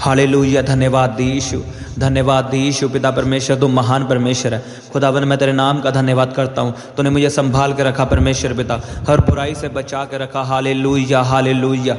Hallelujah. धन्यवाद यीशु, धन्यवाद यीशु। पिता परमेश्वर तू महान परमेश्वर है। खुदावन मैं तेरे नाम का धन्यवाद करता हूँ। तूने मुझे संभाल के रखा परमेश्वर पिता, हर बुराई से बचा के रखा। Hallelujah hallelujah.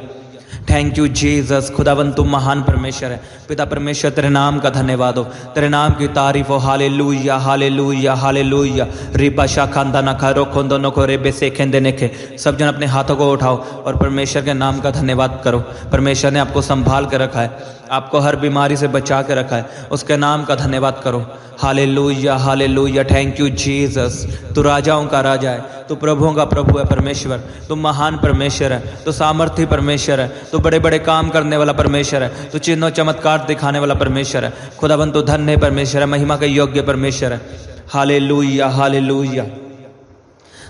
Thank you Jesus. खुदावन तू महान परमेश्वर है। पिता परमेश्वर तेरे नाम का धन्यवाद हो, तेरे नाम की तारीफ हो। Hallelujah hallelujah hallelujah. रिबा शाखांदा नखा रोखोंदो नको रेबे सेखेंदे नेखे। सब जन अपने हाथों को उठाओ और परमेश्वर के नाम का धन्यवाद करो। परमेश्वर ने आपको संभाल के रखा है, आपको हर बीमारी से बचा के रखा है, उसके नाम का धन्यवाद करो। Hallelujah hallelujah. Thank you Jesus. तू राजाओं का राजा है, तू प्रभुओं का प्रभु है परमेश्वर। तू महान परमेश्वर है, तू सामर्थी परमेश्वर है, तू बड़े बड़े काम करने वाला परमेश्वर है, तू चिन्ह चमत्कार दिखाने वाला परमेश्वर है। खुदावन तू धन्य परमेश्वर है, महिमा के योग्य परमेश्वर है। Hallelujah hallelujah.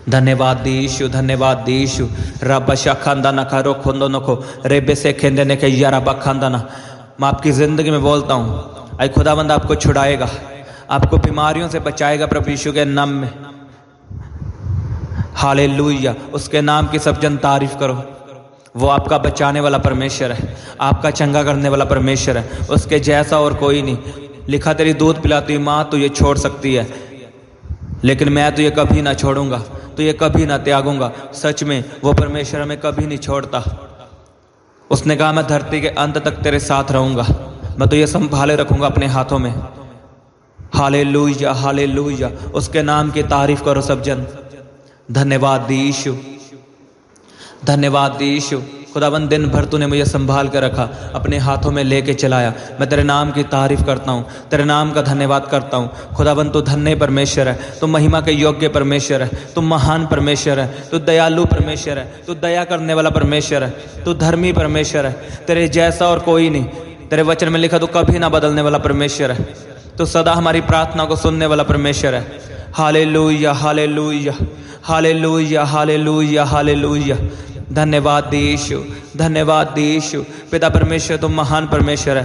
धन्यवाद यीशु, धन्यवाद यीशु। रब शाखांदा नखा रोखोंदो नको रेबे से खेंदे नेखे यारा बखांदा ना। मैं आपकी जिंदगी में बोलता हूँ, आई खुदावंद आपको छुड़ाएगा, आपको बीमारियों से बचाएगा प्रभु यीशु के नाम में। हालेलुया। उसके नाम की सब जन तारीफ करो। वो आपका बचाने वाला परमेश्वर है, आपका चंगा करने वाला परमेश्वर है, उसके जैसा और कोई नहीं। लिखा तेरी दूध पिलाती माँ तुझे छोड़ सकती है, लेकिन मैं तुझे कभी ना छोड़ूंगा, तुझे कभी ना त्यागूंगा। सच में वो परमेश्वर हमें कभी नहीं छोड़ता। उसने कहा मैं धरती के अंत तक तेरे साथ रहूंगा, मैं तुझे संभाले रखूंगा अपने हाथों में। Hallelujah hallelujah. उसके नाम की तारीफ करो सब जन। धन्यवाद यीशु, धन्यवाद यीशु। खुदावंद दिन भर तूने मुझे संभाल कर रखा, अपने हाथों में लेके चलाया। मैं तेरे नाम की तारीफ करता हूँ, तेरे नाम का धन्यवाद करता हूँ। खुदावंद तू धन्य परमेश्वर है, तू महिमा के योग्य परमेश्वर है, तू महान परमेश्वर है, तू दयालु परमेश्वर है, तू दया करने वाला परमेश्वर है, तू धर्मी परमेश्वर है। तेरे जैसा और कोई नहीं। तेरे वचन में लिखा तू कभी ना बदलने वाला परमेश्वर है, तो सदा हमारी प्रार्थना को सुनने वाला परमेश्वर है। Hallelujah hallelujah hallelujah hallelujah hallelujah. धन्यवाद यीशु, धन्यवाद यीशु। पिता परमेश्वर तुम महान परमेश्वर है,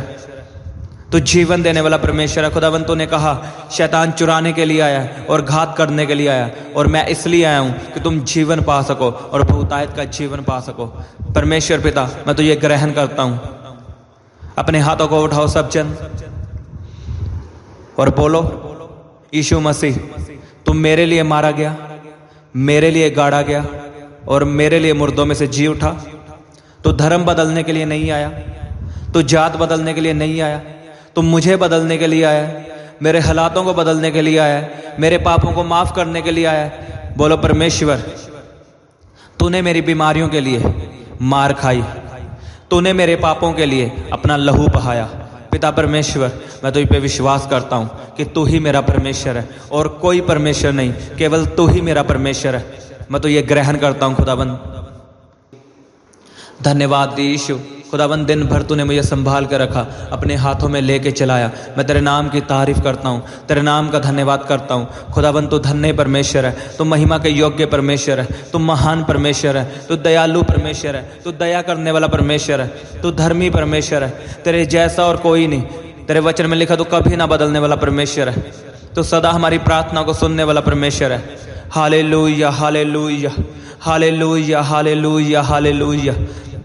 तो जीवन देने वाला परमेश्वर है। खुदावंत तूने कहा शैतान चुराने के लिए आया है और घात करने के लिए आया, और मैं इसलिए आया हूं कि तुम जीवन पा सको और बहुतायत का जीवन पा सको। परमेश्वर पिता मैं तो ये ग्रहण करता हूं। अपने हाथों को उठाओ सब जन और बोलो, यीशु मसीह तुम मेरे लिए मारा गया, मेरे लिए गाड़ा गया और मेरे लिए मुर्दों में से जी उठा। तो धर्म बदलने के लिए नहीं आया, तो जात बदलने के लिए नहीं आया, तो मुझे बदलने के लिए आया, मेरे हालातों को बदलने के लिए आया, मेरे पापों को माफ करने के लिए आया। बोलो परमेश्वर तूने मेरी बीमारियों के लिए मार खाई, तूने मेरे पापों के लिए अपना लहू बहाया। पिता परमेश्वर मैं तुझ पे विश्वास करता हूँ कि तू ही मेरा परमेश्वर है और कोई परमेश्वर नहीं, केवल तू ही मेरा परमेश्वर है। मैं तो ये ग्रहण करता हूँ खुदाबंद। धन्यवाद यीशु। खुदाबंद दिन भर तूने मुझे संभाल कर रखा, अपने हाथों में लेके चलाया। मैं तेरे नाम की तारीफ करता हूँ, तेरे नाम का धन्यवाद करता हूँ। खुदाबंद तू धन्य परमेश्वर है, तू महिमा के योग्य परमेश्वर है, तू महान परमेश्वर है, तू दयालु परमेश्वर है, तू दया करने वाला परमेश्वर है, तू धर्मी परमेश्वर है। तेरे जैसा और कोई नहीं। तेरे वचन में लिखा तू कभी ना बदलने वाला परमेश्वर है, तू सदा हमारी प्रार्थना को सुनने वाला परमेश्वर है। Hallelujah hallelujah hallelujah hallelujah hallelujah.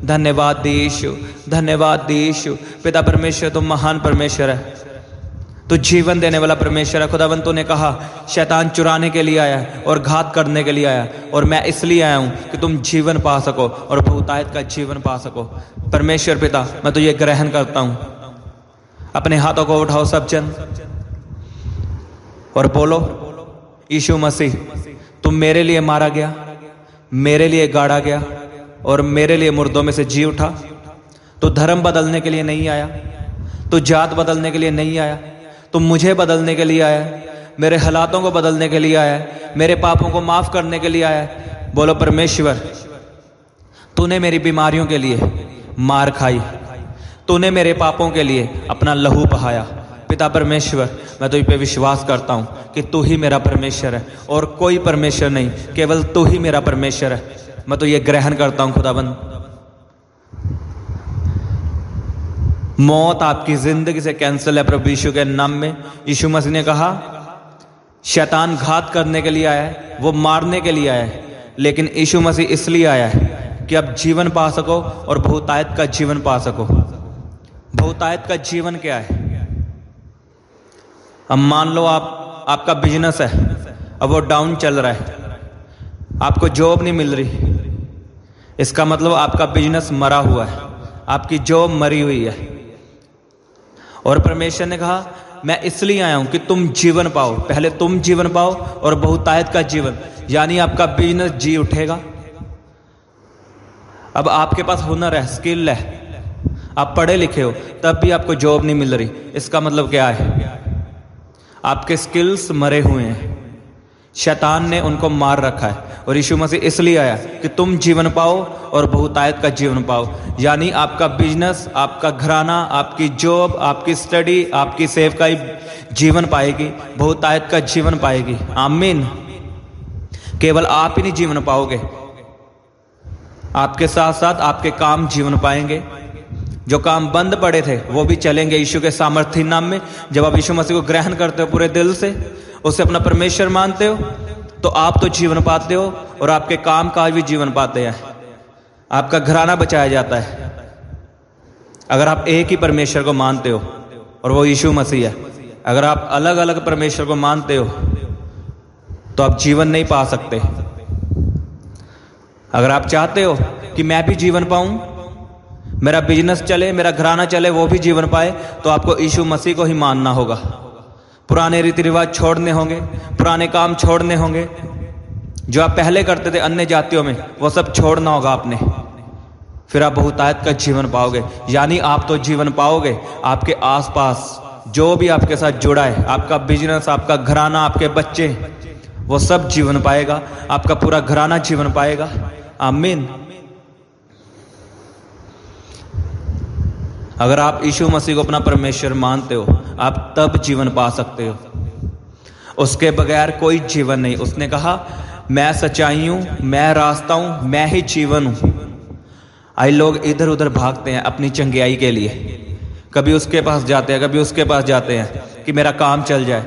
धन्यवाद यीशु, धन्यवाद यीशु। पिता परमेश्वर तुम महान परमेश्वर है, तो जीवन देने वाला परमेश्वर है। खुदावंत तूने कहा शैतान चुराने के लिए आया और घात करने के लिए आया, और मैं इसलिए आया हूं कि तुम जीवन पा सको और बहुतायत का जीवन पा सको। परमेश्वर पिता मैं तो ये ग्रहण करता हूं। अपने हाथों को उठाओ सब जन और बोलो, यीशु मसीह तुम मेरे लिए मारा गया, मेरे लिए गाड़ा गया और मेरे लिए मुर्दों में से जी उठा। तो धर्म बदलने के लिए नहीं आया, तो जात बदलने के लिए नहीं आया, तो मुझे बदलने के लिए आया, मेरे हालातों को बदलने के लिए आया, मेरे पापों को माफ करने के लिए आया। बोलो परमेश्वर तूने मेरी बीमारियों के लिए मार खाई, तूने मेरे पापों के लिए अपना लहू बहाया। पिता परमेश्वर मैं तुझ पे विश्वास करता हूँ कि तू ही मेरा परमेश्वर है और कोई परमेश्वर नहीं, केवल तू ही मेरा परमेश्वर है। मैं तो ये ग्रहण करता हूँ खुदाबंद। मौत आपकी जिंदगी से कैंसिल है प्रभु यीशु के नाम में। यीशु मसीह ने कहा शैतान घात करने के लिए आया है, वो मारने के लिए आया है, लेकिन यीशु मसीह इसलिए आया है कि अब जीवन पा सको और बहुतायत का जीवन पा सको। बहुतायत का जीवन क्या है? अब मान लो आपका बिजनेस है, अब वो डाउन चल रहा है, आपको जॉब नहीं मिल रही, इसका मतलब आपका बिजनेस मरा हुआ है, आपकी जॉब मरी हुई है। और परमेश्वर ने कहा मैं इसलिए आया हूं कि तुम जीवन पाओ। पहले तुम जीवन पाओ और बहुतायत का जीवन, यानी आपका बिजनेस जी उठेगा। अब आपके पास हुनर है, स्किल है, आप पढ़े लिखे हो, तब भी आपको जॉब नहीं मिल रही, इसका मतलब क्या है? आपके स्किल्स मरे हुए हैं, शैतान ने उनको मार रखा है। और यीशु मसीह इसलिए आया कि तुम जीवन पाओ और बहुतायत का जीवन पाओ, यानी आपका बिजनेस, आपका घराना, आपकी जॉब, आपकी स्टडी, आपकी सेवकाई जीवन पाएगी, बहुतायत का जीवन पाएगी। आमीन। केवल आप ही नहीं जीवन पाओगे, आपके साथ साथ आपके काम जीवन पाएंगे। जो काम बंद पड़े थे वो भी चलेंगे यीशु के सामर्थी नाम में। जब आप यीशु मसीह को ग्रहण करते हो पूरे दिल से, उसे अपना परमेश्वर मानते हो, तो आप तो जीवन पाते हो और आपके काम काज भी जीवन पाते हैं। आपका घराना बचाया जाता है अगर आप एक ही परमेश्वर को मानते हो और वो यीशु मसीह है। अगर आप अलग अलग परमेश्वर को मानते हो तो आप जीवन नहीं पा सकते। अगर आप चाहते हो कि मैं भी जीवन पाऊं, मेरा बिजनेस चले, मेरा घराना चले, वो भी जीवन पाए, तो आपको यीशु मसीह को ही मानना होगा। पुराने रीति रिवाज छोड़ने होंगे, पुराने काम छोड़ने होंगे, जो आप पहले करते थे अन्य जातियों में, वो सब छोड़ना होगा आपने। फिर आप बहुतायत का जीवन पाओगे, यानी आप तो जीवन पाओगे, आपके आसपास जो भी आपके साथ जुड़ा है, आपका बिजनेस, आपका घराना, आपके बच्चे, वो सब जीवन पाएगा, आपका पूरा घराना जीवन पाएगा। आमीन। अगर आप यीशु मसीह को अपना परमेश्वर मानते हो, आप तब जीवन पा सकते हो, उसके बगैर कोई जीवन नहीं। उसने कहा मैं सच्चाई हूं, मैं रास्ता हूं, मैं ही जीवन हूं। आई लोग इधर उधर भागते हैं अपनी चंगियाई के लिए, कभी उसके पास जाते हैं, कभी उसके पास जाते हैं कि मेरा काम चल जाए,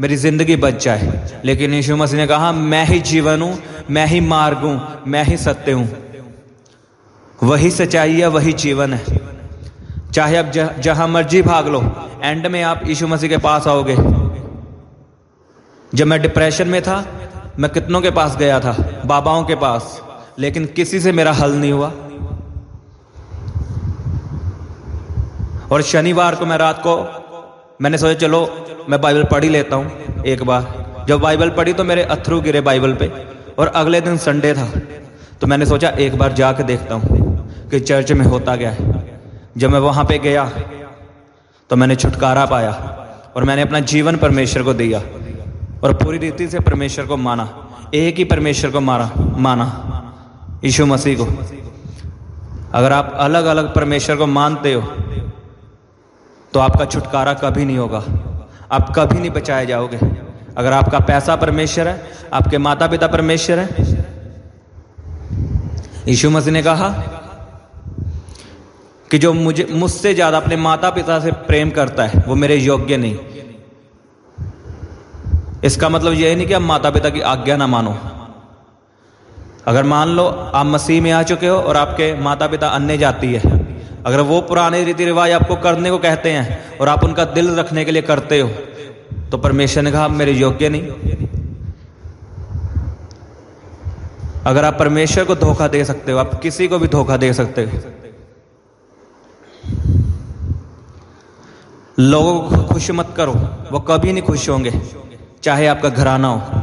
मेरी जिंदगी बच जाए। लेकिन यीशु मसीह ने कहा मैं ही जीवन हूं, मैं ही मार्ग हूं, मैं ही सत्य हूं। वही सच्चाई है, वही जीवन है। चाहे आप जहां मर्जी भाग लो, एंड में आप यीशु मसीह के पास आओगे। जब मैं डिप्रेशन में था, मैं कितनों के पास गया था, बाबाओं के पास, लेकिन किसी से मेरा हल नहीं हुआ। और शनिवार को मैं रात को मैंने सोचा चलो मैं बाइबल पढ़ ही लेता हूं एक बार। जब बाइबल पढ़ी तो मेरे अथरू गिरे बाइबल पे, और अगले दिन संडे था, तो मैंने सोचा एक बार जाके देखता हूं कि चर्च में होता क्या है। जब मैं वहां पे गया तो मैंने छुटकारा पाया और मैंने अपना जीवन परमेश्वर को दिया और पूरी रीति से परमेश्वर को माना, एक ही परमेश्वर को माना, यीशु मसीह को। अगर आप अलग अलग परमेश्वर को मानते हो तो आपका छुटकारा कभी नहीं होगा, आप कभी नहीं बचाए जाओगे। अगर आपका पैसा परमेश्वर है, आपके माता पिता परमेश्वर है, यीशु मसीह ने कहा कि जो मुझसे ज्यादा अपने माता पिता से प्रेम करता है वो मेरे योग्य नहीं। इसका मतलब यह नहीं कि आप माता पिता की आज्ञा ना मानो। अगर मान लो आप मसीह में आ चुके हो और आपके माता पिता अन्य जाति है, अगर वो पुराने रीति रिवाज आपको करने को कहते हैं और आप उनका दिल रखने के लिए करते हो, तो परमेश्वर ने कहा आप मेरे योग्य नहीं। अगर आप परमेश्वर को धोखा दे सकते हो, आप किसी को भी धोखा दे सकते हो। लोगों को खुश मत करो, वो कभी नहीं खुश होंगे, चाहे आपका घराना हो।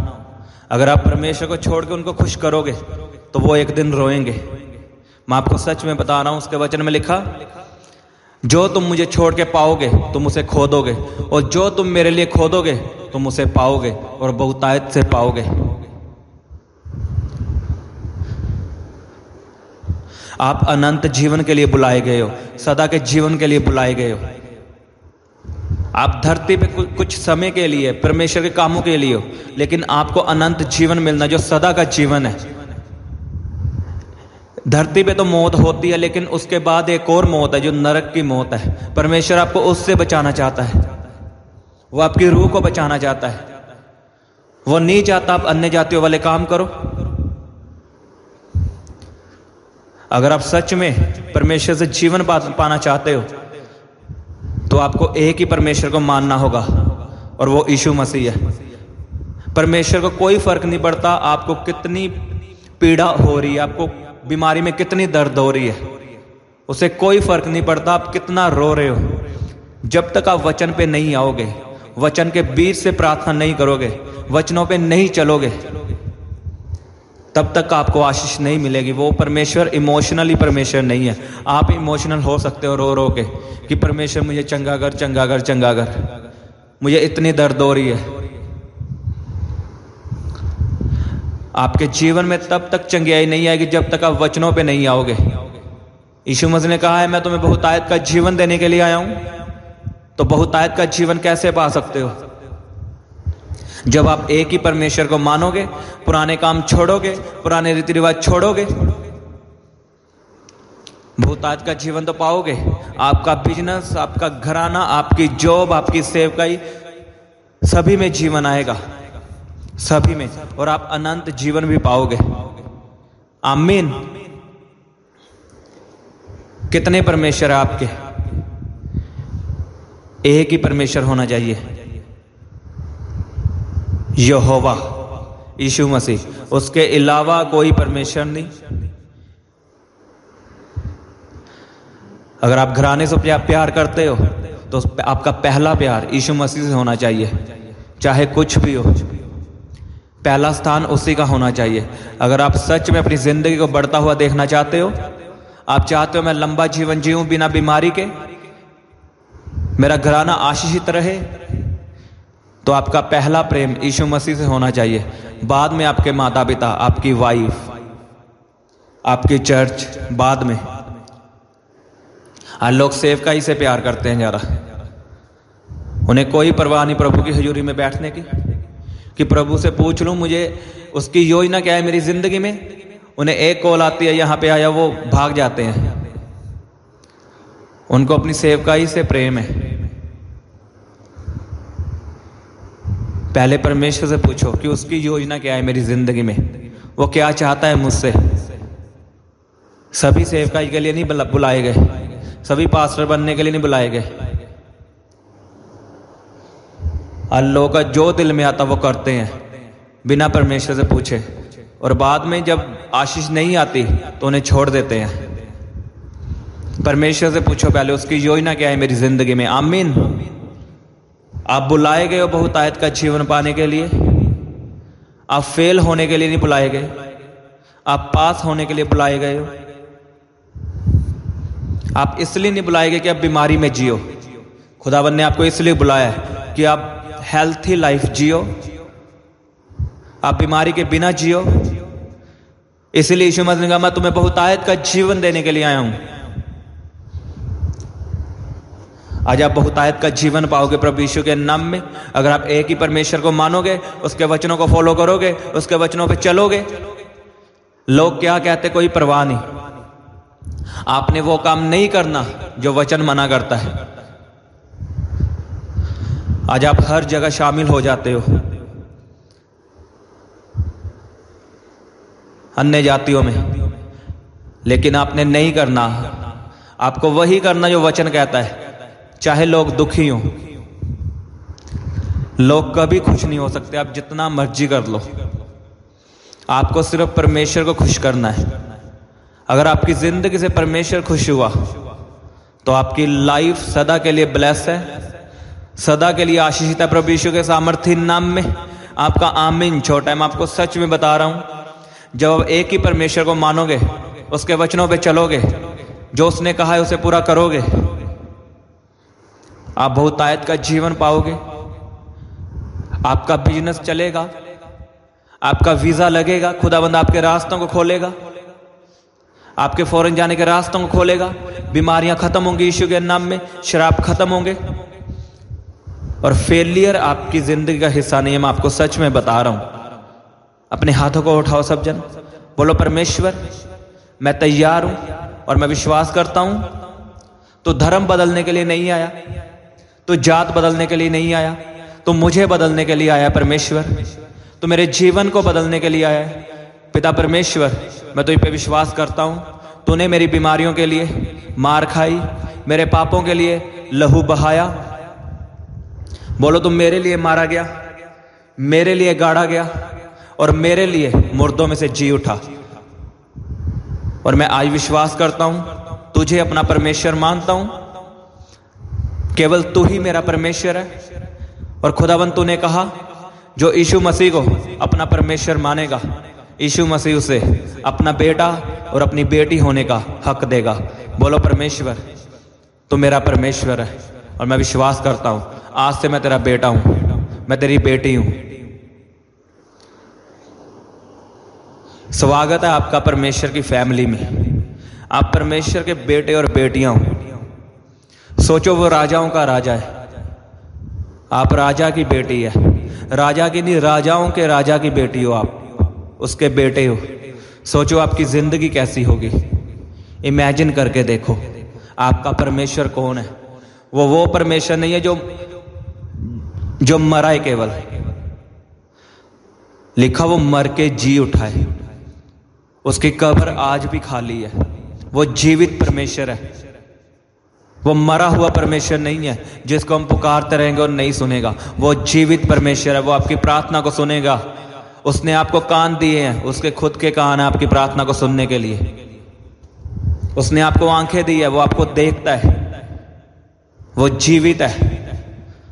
अगर आप परमेश्वर को छोड़ के उनको खुश करोगे तो वो एक दिन रोएंगे। मैं आपको सच में बता रहा हूं, उसके वचन में लिखा, जो तुम मुझे छोड़ के पाओगे तुम उसे खोदोगे, और जो तुम मेरे लिए खोदोगे तुम उसे पाओगे और बहुतायत से पाओगे। आप अनंत जीवन के लिए बुलाए गए हो, सदा के जीवन के लिए बुलाए गए हो। आप धरती पे कुछ समय के लिए परमेश्वर के कामों के लिए हो, लेकिन आपको अनंत जीवन मिलना जो सदा का जीवन है। धरती पे तो मौत होती है, लेकिन उसके बाद एक और मौत है जो नरक की मौत है। परमेश्वर आपको उससे बचाना चाहता है, वो आपकी रूह को बचाना चाहता है। वो नहीं चाहता आप अन्य जातियों वाले काम करो। अगर आप सच में परमेश्वर से जीवन पाना चाहते हो तो आपको एक ही परमेश्वर को मानना होगा और वो यीशु मसीह है। परमेश्वर को कोई फर्क नहीं पड़ता आपको कितनी पीड़ा हो रही है, आपको बीमारी में कितनी दर्द हो रही है, उसे कोई फर्क नहीं पड़ता आप कितना रो रहे हो। जब तक आप वचन पे नहीं आओगे, वचन के बीच से प्रार्थना नहीं करोगे, वचनों पे नहीं चलोगे, तब तक आपको आशीष नहीं मिलेगी। वो परमेश्वर इमोशनली परमेश्वर नहीं है। आप इमोशनल हो सकते हो रो रो के कि परमेश्वर मुझे चंगा कर, चंगा कर, चंगा कर, मुझे इतनी दर्द हो रही है। आपके जीवन में तब तक चंगियाई नहीं आएगी जब तक आप वचनों पे नहीं आओगे। यीशु मसीह ने कहा है मैं तुम्हें बहुतायत का जीवन देने के लिए आया हूं। तो बहुतायत का जीवन कैसे पा सकते हो? जब आप एक ही परमेश्वर को मानोगे, पुराने काम छोड़ोगे, पुराने रीति रिवाज छोड़ोगे, बहुतायत का जीवन तो पाओगे। आपका बिजनेस, आपका घराना, आपकी जॉब, आपकी सेवकाई, सभी में जीवन आएगा, सभी में, और आप अनंत जीवन भी पाओगे। आमीन। कितने परमेश्वर है आपके? एक ही परमेश्वर होना चाहिए, यहोवा यीशु मसीह। उसके अलावा कोई परमेश्वर नहीं। अगर आप घराने से प्यार करते हो तो आपका पहला प्यार यीशु मसीह से होना चाहिए, चाहे कुछ भी हो, पहला स्थान उसी का होना चाहिए। अगर आप सच में अपनी जिंदगी को बढ़ता हुआ देखना चाहते हो, आप चाहते हो मैं लंबा जीवन जीऊं बिना बीमारी के, मेरा घराना आशीषित रहे, तो आपका पहला प्रेम यीशु मसीह से होना चाहिए। बाद में आपके माता पिता, आपकी वाइफ, आपकी चर्च, बाद में। आज लोग सेवकाई से प्यार करते हैं ज़्यादा, उन्हें कोई परवाह नहीं प्रभु की हजूरी में बैठने की, कि प्रभु से पूछ लूं मुझे उसकी योजना क्या है मेरी जिंदगी में। उन्हें एक कॉल आती है यहाँ पे आया, वो भाग जाते हैं। उनको अपनी सेवकाई से प्रेम है। पहले परमेश्वर से पूछो कि उसकी योजना क्या है मेरी जिंदगी में, वो क्या चाहता है मुझसे। सभी सेवकाई के लिए नहीं बुलाए गए, सभी पास्टर बनने के लिए नहीं बुलाए गए। अल्लाह का जो दिल में आता वो करते हैं बिना परमेश्वर से पूछे, और बाद में जब आशीष नहीं आती तो उन्हें छोड़ देते हैं। परमेश्वर से पूछो पहले उसकी योजना क्या है मेरी जिंदगी में। आमीन। आप बुलाए गए हो बहुतायत का जीवन पाने के लिए। आप फेल होने के लिए नहीं बुलाए गए, आप पास होने के लिए बुलाए गए हो। आप इसलिए नहीं बुलाए गए कि आप बीमारी में जियो। खुदावन ने आपको इसलिए बुलाया है कि आप हेल्थी लाइफ जियो, आप बीमारी के बिना जियो। इसलिए यीशु मसीह ने कहा मैं तुम्हें बहुतायत का जीवन देने के लिए आया हूं। आज आप बहुतायत का जीवन पाओगे प्रभु यीशु के नाम में। अगर आप एक ही परमेश्वर को मानोगे, उसके वचनों को फॉलो करोगे, उसके वचनों पे चलोगे। लोग क्या कहते कोई परवाह नहीं, आपने वो काम नहीं करना जो वचन मना करता है। आज आप हर जगह शामिल हो जाते हो, अन्य जातियों में, लेकिन आपने नहीं करना। आपको वही करना जो वचन कहता है, चाहे लोग दुखी हों। लोग कभी खुश नहीं हो सकते, आप जितना मर्जी कर लो। आपको सिर्फ परमेश्वर को खुश करना है। अगर आपकी जिंदगी से परमेश्वर खुश हुआ तो आपकी लाइफ सदा के लिए ब्लेस है, सदा के लिए आशीषित है प्रभु यीशु के सामर्थ्य नाम में। आपका आमीन छोटा है। मैं आपको सच में बता रहा हूं, जब आप एक ही परमेश्वर को मानोगे, उसके वचनों पे चलोगे, जो उसने कहा है उसे पूरा करोगे, आप बहुतायत का जीवन पाओगे। आपका बिजनेस चलेगा, आपका वीजा लगेगा, खुदाबंद आपके रास्तों को खोलेगा, आपके फॉरेन जाने के रास्तों को खोलेगा। बीमारियां खत्म होंगी यीशु के नाम में, शराब खत्म होंगे, और फेलियर आपकी जिंदगी का हिस्सा नहीं है। मैं आपको सच में बता रहा हूं। अपने हाथों को उठाओ सब जन, बोलो परमेश्वर मैं तैयार हूं और मैं विश्वास करता हूं तो धर्म बदलने के लिए नहीं आया, तो जात बदलने के लिए नहीं आया, तो मुझे बदलने के लिए आया परमेश्वर, तो मेरे जीवन को बदलने के लिए आया है। पिता परमेश्वर मैं तुझ पे विश्वास करता हूं, तूने मेरी बीमारियों के लिए मार खाई, मेरे पापों के लिए लहू बहाया। बोलो तुम मेरे लिए मारा गया, मेरे लिए गाड़ा गया और मेरे लिए मुर्दों में से जी उठा। और मैं आज विश्वास करता हूं, तुझे अपना परमेश्वर मानता हूं, केवल तू ही मेरा परमेश्वर है। और खुदावंद तूने कहा जो यीशु मसीह को अपना परमेश्वर मानेगा, यीशु मसीह उसे अपना बेटा और अपनी बेटी होने का हक देगा। बोलो परमेश्वर तू मेरा परमेश्वर है और मैं विश्वास करता हूं आज से मैं तेरा बेटा हूं, मैं तेरी बेटी हूं। स्वागत है आपका परमेश्वर की फैमिली में। आप परमेश्वर के बेटे और बेटियां हो। सोचो वो राजाओं का राजा है, आप राजा की बेटी है। राजा की नहीं, राजाओं के राजा की बेटी हो, आप उसके बेटे हो। सोचो आपकी जिंदगी कैसी होगी। इमेजिन करके देखो आपका परमेश्वर कौन है। वो परमेश्वर नहीं है जो मरा है, केवल लिखा वो मर के जी उठा है, उसकी कब्र आज भी खाली है। वो जीवित परमेश्वर है, वो मरा हुआ परमेश्वर नहीं है जिसको हम पुकारते रहेंगे और नहीं सुनेगा। वो जीवित परमेश्वर है, वो आपकी प्रार्थना को सुनेगा। उसने आपको कान दिए हैं, उसके खुद के कान है आपकी प्रार्थना को सुनने के लिए। उसने आपको आंखें दी है, वो आपको देखता है, वो जीवित है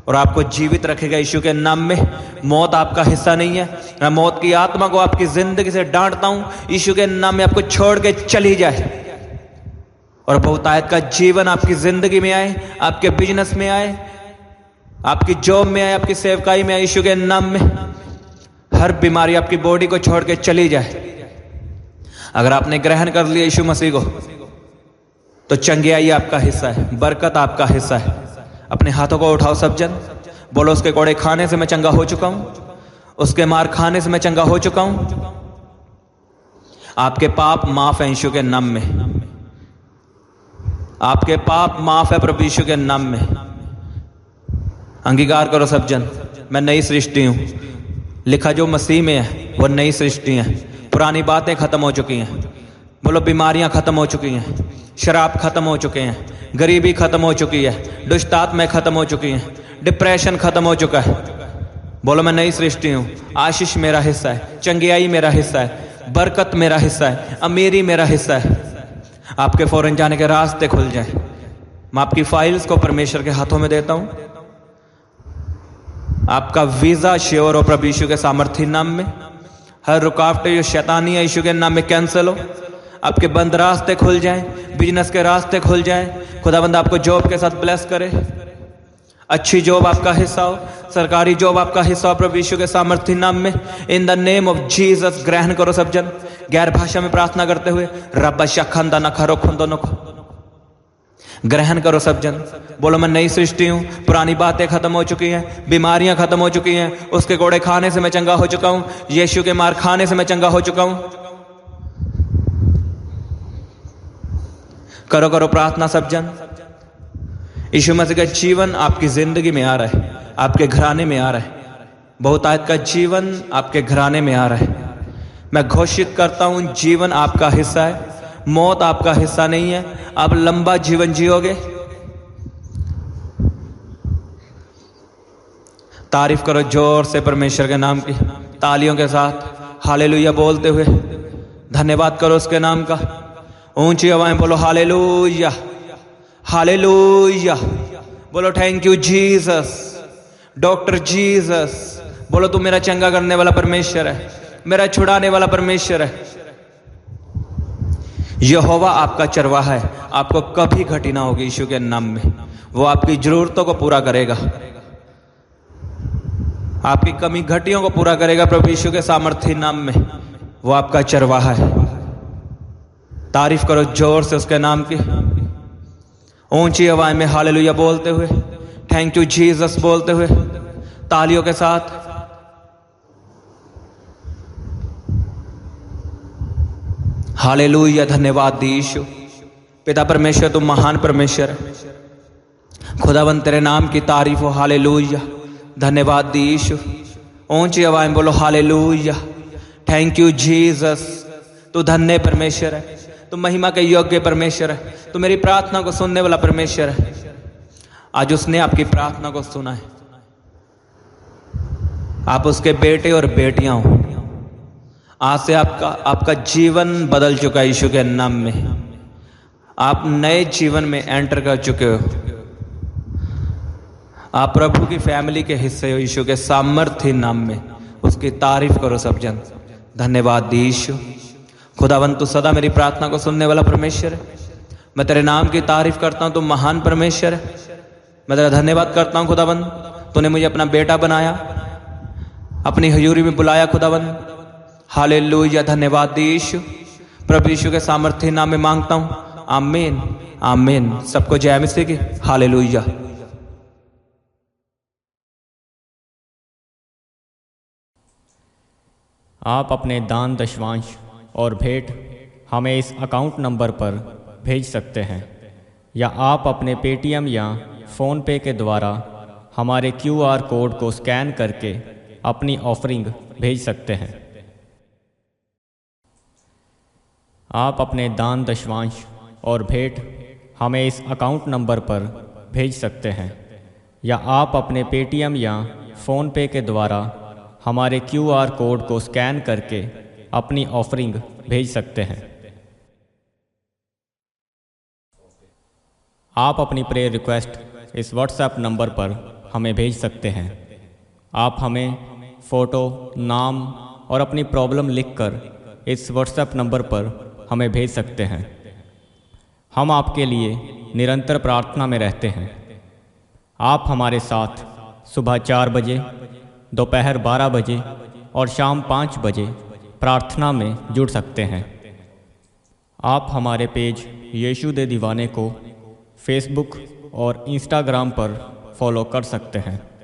और आपको जीवित रखेगा यीशु के नाम में। मौत आपका हिस्सा नहीं है। मैं मौत की आत्मा को आपकी जिंदगी से डांटता हूं, यीशु के नाम में आपको छोड़ के चली जाए और बहुतायत का जीवन आपकी जिंदगी में आए, आपके बिजनेस में आए, आपकी जॉब में आए, आपकी सेवकाई में आए। यीशु के नाम में हर बीमारी आपकी बॉडी को छोड़ के चली जाए। अगर आपने ग्रहण कर लिया यीशु मसीह को तो चंगियाई आपका हिस्सा है, बरकत आपका हिस्सा है। अपने हाथों को उठाओ सब जन, बोलो उसके कोड़े खाने से मैं चंगा हो चुका हूं, उसके मार खाने से मैं चंगा हो चुका हूं। आपके पाप माफ है यीशु के नाम में, आपके पाप माफ है प्रभु यीशु के नाम में। अंगीकार करो सब जन, मैं नई सृष्टि हूं। लिखा जो मसीह में है वो नई सृष्टि है। पुरानी बातें खत्म हो चुकी हैं। बोलो बीमारियां खत्म हो चुकी हैं, शराब खत्म हो चुके हैं, गरीबी खत्म हो चुकी है, दुष्ट आत्माएं खत्म हो चुकी हैं, डिप्रेशन खत्म हो चुका है। बोलो मैं नई सृष्टि हूं। आशीष मेरा हिस्सा है, चंगियाई मेरा हिस्सा है, बरकत मेरा हिस्सा है, अमीरी मेरा हिस्सा है। आपके फौरन जाने के रास्ते खुल जाए। मैं आपकी फाइल्स को परमेश्वर के हाथों में देता हूं। आपका वीजा श्योर हो प्रभु यीशु के सामर्थी नाम में। हर रुकावटें जो शैतानी है यीशु के नाम में कैंसिल हो। आपके बंद रास्ते खुल जाएं, बिजनेस के रास्ते खुल जाएं। खुदाबंद आपको जॉब के साथ ब्लेस करे, अच्छी जॉब आपका हिस्सा हो, सरकारी जॉब आपका हिस्सा हो प्रभु यीशु के सामर्थी नाम में। In the name of Jesus ग्रहण करो सब जन, गैर भाषा में प्रार्थना करते हुए। रब्बा शखंदा न खरो खुंदो न ग्रहण करो सब जन। बोलो मैं नई सृष्टि हूं, पुरानी बातें खत्म हो चुकी हैं, बीमारियां खत्म हो चुकी हैं, उसके कोड़े खाने से मैं चंगा हो चुका हूं, यीशु के मार खाने से मैं चंगा हो चुका हूं। करो करो प्रार्थना सब जन। यीशु मसीह का जीवन आपकी जिंदगी में आ रहा है, आपके घराने में आ रहा है। बहुतायत का जीवन आपके घराने में आ रहा है। मैं घोषित करता हूं जीवन आपका हिस्सा है, मौत आपका हिस्सा नहीं है। आप लंबा जीवन जियोगे। तारीफ करो जोर से परमेश्वर के नाम की, तालियों के साथ हालेलुया बोलते हुए धन्यवाद करो उसके नाम का। ऊंची आवाज़ें बोलो हालेलुया, हालेलुया। बोलो thank you Jesus, doctor Jesus. बोलो तू मेरा चंगा करने वाला परमेश्वर है, मेरा छुड़ाने वाला परमेश्वर है। यहोवा आपका चरवाहा है, आपको कभी घटी ना होगी यीशु के नाम में। वो आपकी जरूरतों को पूरा करेगा, आपकी कमी घटियों को पूरा करेगा प्रभु यीशु के सामर्थी नाम में। वो आपका चरवाहा है। तारीफ करो जोर से उसके नाम की, ऊंची आवाज में हालेलुया बोलते हुए, थैंक यू जीसस बोलते हुए, तालियों के साथ। हालेलुया, धन्यवाद यीशु। पिता परमेश्वर तुम महान परमेश्वर है, खुदावंत तेरे नाम की तारीफ हो। हालेलुया, धन्यवाद यीशु। ऊंची आवाज में बोलो हालेलुया, थैंक यू जीसस। तू धन्य परमेश्वर है, तू महिमा के योग्य परमेश्वर है, तू मेरी प्रार्थना को सुनने वाला परमेश्वर है। आज उसने आपकी प्रार्थना को सुना है। आप उसके बेटे और बेटियां हो। आज से आपका जीवन बदल चुका है यीशु के नाम में। आप नए जीवन में एंटर कर चुके हो। आप प्रभु की फैमिली के हिस्से हो यीशु के सामर्थ्य नाम में। उसकी तारीफ करो सब जन। धन्यवाद यीशु। खुदावंत तू सदा मेरी प्रार्थना को सुनने वाला परमेश्वर है। मैं तेरे नाम की तारीफ करता हूं। तू महान परमेश्वर है। मैं तेरा धन्यवाद करता हूं खुदावंत। तूने मुझे अपना बेटा बनाया, अपनी हजूरी में बुलाया खुदावंत। हालेलुया। धन्यवाद यीशु। प्रभु यीशु के सामर्थ्य नाम में मांगता हूं। आमीन आमीन। सबको जय मसीह की। हालेलुया। आप अपने दान दशवांश और भेंट हमें इस अकाउंट नंबर पर भेज सकते हैं, या आप अपने पेटीएम या फ़ोनपे के द्वारा हमारे QR कोड को स्कैन करके अपनी ऑफरिंग भेज सकते हैं। आप अपने दान दशवांश और भेंट हमें इस अकाउंट नंबर पर भेज सकते हैं, या आप अपने पेटीएम या फ़ोनपे के द्वारा हमारे QR कोड को स्कैन करके अपनी ऑफरिंग भेज सकते हैं। आप अपनी प्रेयर रिक्वेस्ट इस व्हाट्सएप नंबर पर हमें भेज सकते हैं। आप हमें फ़ोटो, नाम और अपनी प्रॉब्लम लिखकर इस व्हाट्सएप नंबर पर हमें भेज सकते हैं। हम आपके लिए निरंतर प्रार्थना में रहते हैं। आप हमारे साथ सुबह 4 बजे, दोपहर 12 बजे और शाम 5 बजे प्रार्थना में जुड़ सकते हैं। आप हमारे पेज यीशु दे दीवाने को फेसबुक और इंस्टाग्राम पर फॉलो कर सकते हैं।